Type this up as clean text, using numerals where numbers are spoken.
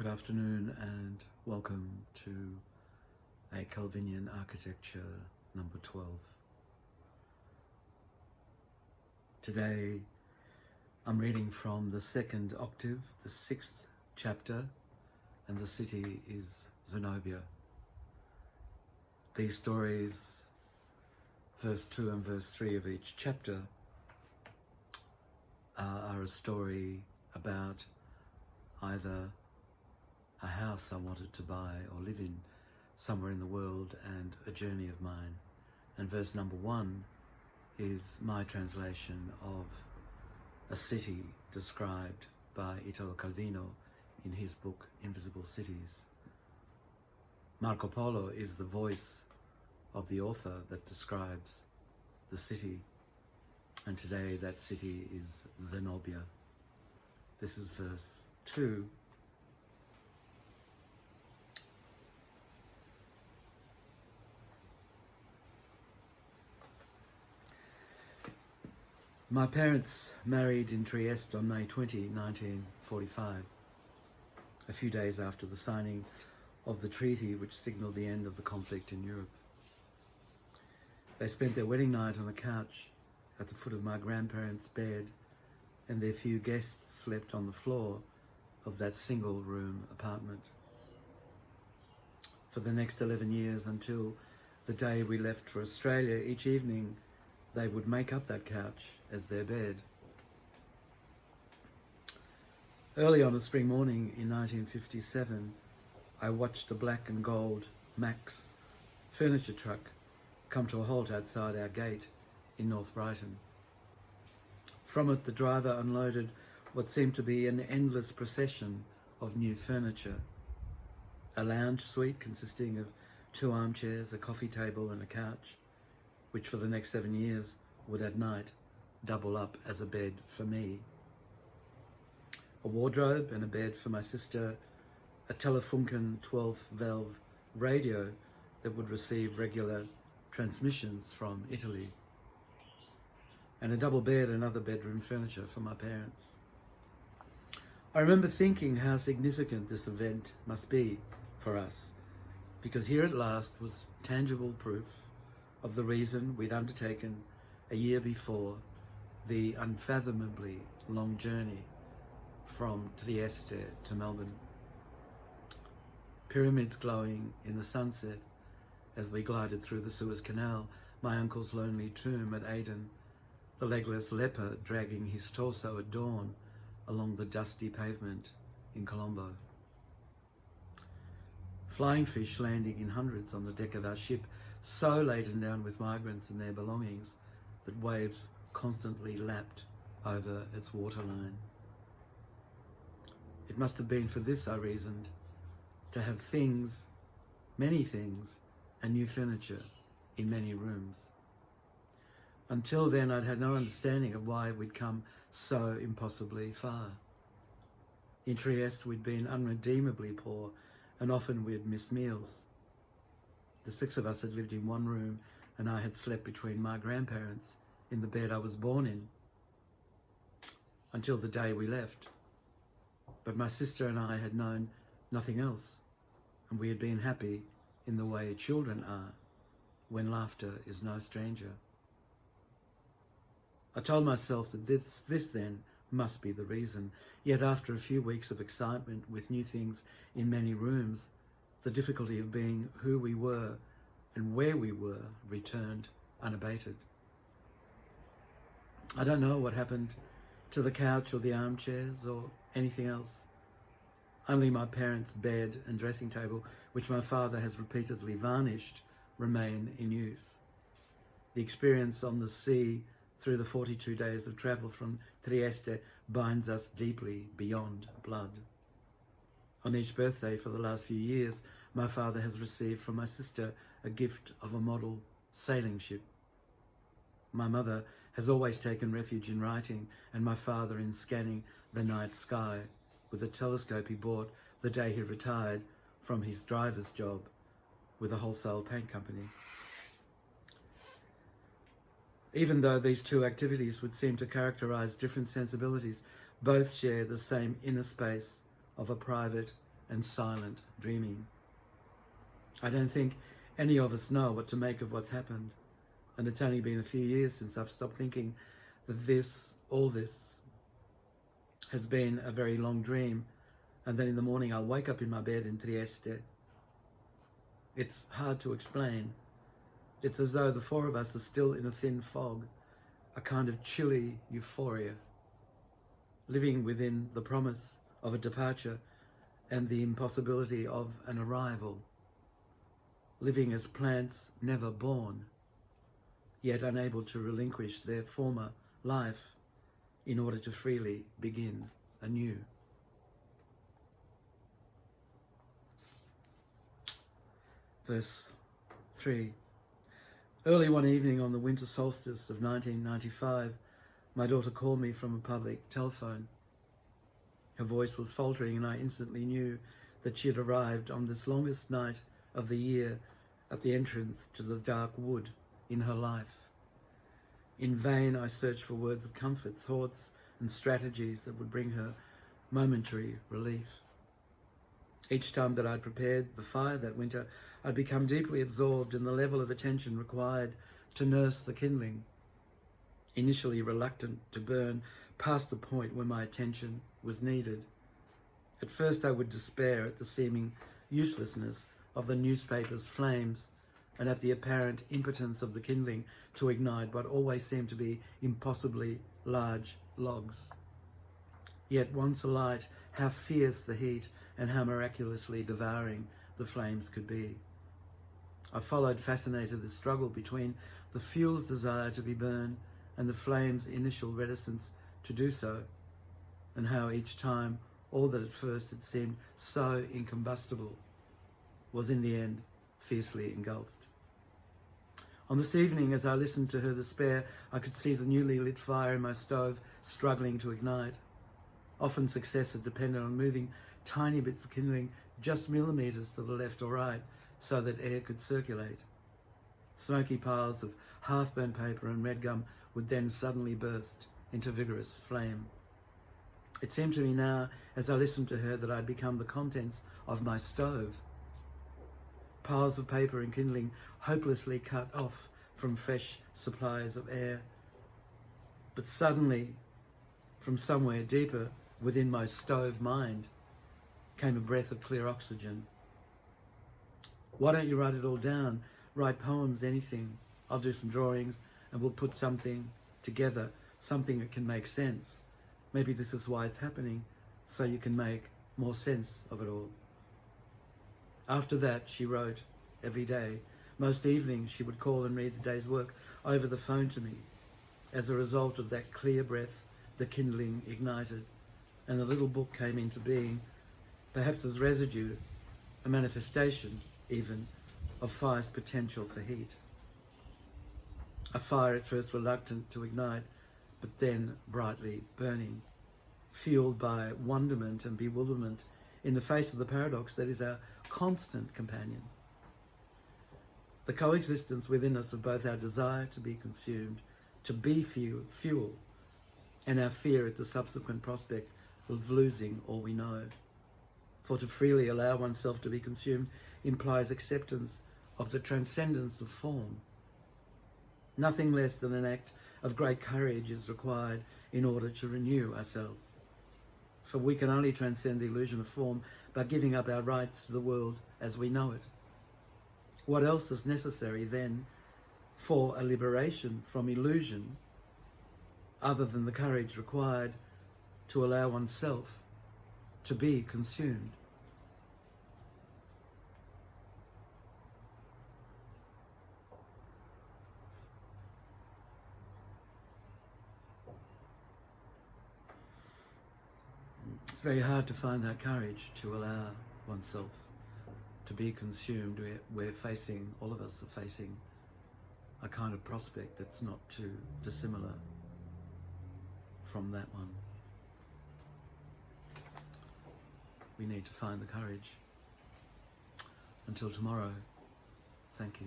Good afternoon and welcome to a Calvinian architecture number 12. Today I'm reading from the second octave, the 6th chapter, and the city is Zenobia. These stories, verse 2 and verse 3 of each chapter, are a story about either a house I wanted to buy or live in somewhere in the world and a journey of mine. And verse number 1 is my translation of a city described by Italo Calvino in his book Invisible Cities. Marco Polo is the voice of the author that describes the city, and today that city is Zenobia. This is verse 2. My parents married in Trieste on May 20, 1945, a few days after the signing of the treaty which signalled the end of the conflict in Europe. They spent their wedding night on a couch at the foot of my grandparents' bed, and their few guests slept on the floor of that single-room apartment. For the next 11 years, until the day we left for Australia, each evening they would make up that couch as their bed. Early on a spring morning in 1957, I watched the black and gold Max furniture truck come to a halt outside our gate in North Brighton. From it, the driver unloaded what seemed to be an endless procession of new furniture. A lounge suite consisting of 2 armchairs, a coffee table and a couch, which for the next 7 years would at night double up as a bed for me. A wardrobe and a bed for my sister, a Telefunken 12-valve radio that would receive regular transmissions from Italy, and a double bed and other bedroom furniture for my parents. I remember thinking how significant this event must be for us, because here at last was tangible proof of the reason we'd undertaken a year before the unfathomably long journey from Trieste to Melbourne. Pyramids glowing in the sunset as we glided through the Suez Canal, my uncle's lonely tomb at Aden, the legless leper dragging his torso at dawn along the dusty pavement in Colombo. Flying fish landing in hundreds on the deck of our ship, so laden down with migrants and their belongings that waves constantly lapped over its waterline. It must have been for this, I reasoned, to have things, many things, and new furniture in many rooms. Until then, I'd had no understanding of why we'd come so impossibly far. In Trieste, we'd been unredeemably poor, and often we'd missed meals. The 6 of us had lived in one room, and I had slept between my grandparents in the bed I was born in, until the day we left. But my sister and I had known nothing else, and we had been happy in the way children are, when laughter is no stranger. I told myself that this then must be the reason, yet after a few weeks of excitement with new things in many rooms, the difficulty of being who we were and where we were returned unabated. I don't know what happened to the couch or the armchairs or anything else. Only my parents' bed and dressing table, which my father has repeatedly varnished, remain in use. The experience on the sea through the 42 days of travel from Trieste binds us deeply beyond blood. On each birthday for the last few years, my father has received from my sister a gift of a model sailing ship. My mother has always taken refuge in writing, and my father in scanning the night sky with a telescope he bought the day he retired from his driver's job with a wholesale paint company. Even though these two activities would seem to characterize different sensibilities, both share the same inner space of a private and silent dreaming. I don't think any of us know what to make of what's happened, and it's only been a few years since I've stopped thinking that all this, has been a very long dream, and then in the morning I'll wake up in my bed in Trieste. It's hard to explain. It's as though the four of us are still in a thin fog, a kind of chilly euphoria, living within the promise of a departure and the impossibility of an arrival, living as plants never born, yet unable to relinquish their former life in order to freely begin anew. Verse 3. Early one evening on the winter solstice of 1995, my daughter called me from a public telephone. Her voice was faltering, and I instantly knew that she had arrived on this longest night of the year at the entrance to the dark wood in her life. In vain I searched for words of comfort, thoughts and strategies that would bring her momentary relief. Each time that I'd prepared the fire that winter, I'd become deeply absorbed in the level of attention required to nurse the kindling, initially reluctant to burn past the point where my attention was needed. At first I would despair at the seeming uselessness of the newspaper's flames and at the apparent impotence of the kindling to ignite what always seemed to be impossibly large logs. Yet once alight, how fierce the heat and how miraculously devouring the flames could be. I followed fascinated the struggle between the fuel's desire to be burned and the flame's initial reticence to do so, and how each time all that at first had seemed so incombustible was in the end fiercely engulfed. On this evening, as I listened to her despair, I could see the newly lit fire in my stove struggling to ignite. Often success had depended on moving tiny bits of kindling just millimeters to the left or right so that air could circulate. Smoky piles of half-burnt paper and red gum would then suddenly burst into vigorous flame. It seemed to me now, as I listened to her, that I'd become the contents of my stove. Piles of paper and kindling hopelessly cut off from fresh supplies of air. But suddenly, from somewhere deeper within my stove mind, came a breath of clear oxygen. Why don't you write it all down? Write poems, anything. I'll do some drawings and we'll put something together, something that can make sense. Maybe this is why it's happening, so you can make more sense of it all. After that, she wrote every day. Most evenings, she would call and read the day's work over the phone to me. As a result of that clear breath, the kindling ignited, and the little book came into being, perhaps as residue, a manifestation, even, of fire's potential for heat. A fire at first reluctant to ignite, but then brightly burning, fueled by wonderment and bewilderment in the face of the paradox that is our constant companion. The coexistence within us of both our desire to be consumed, to be fuel, and our fear at the subsequent prospect of losing all we know. For to freely allow oneself to be consumed implies acceptance of the transcendence of form. Nothing less than an act of great courage is required in order to renew ourselves. For we can only transcend the illusion of form by giving up our rights to the world as we know it. What else is necessary then for a liberation from illusion other than the courage required to allow oneself to be consumed? It's very hard to find that courage to allow oneself to be consumed. We're facing, all of us are facing, a kind of prospect that's not too dissimilar from that one. We need to find the courage. Until tomorrow, thank you.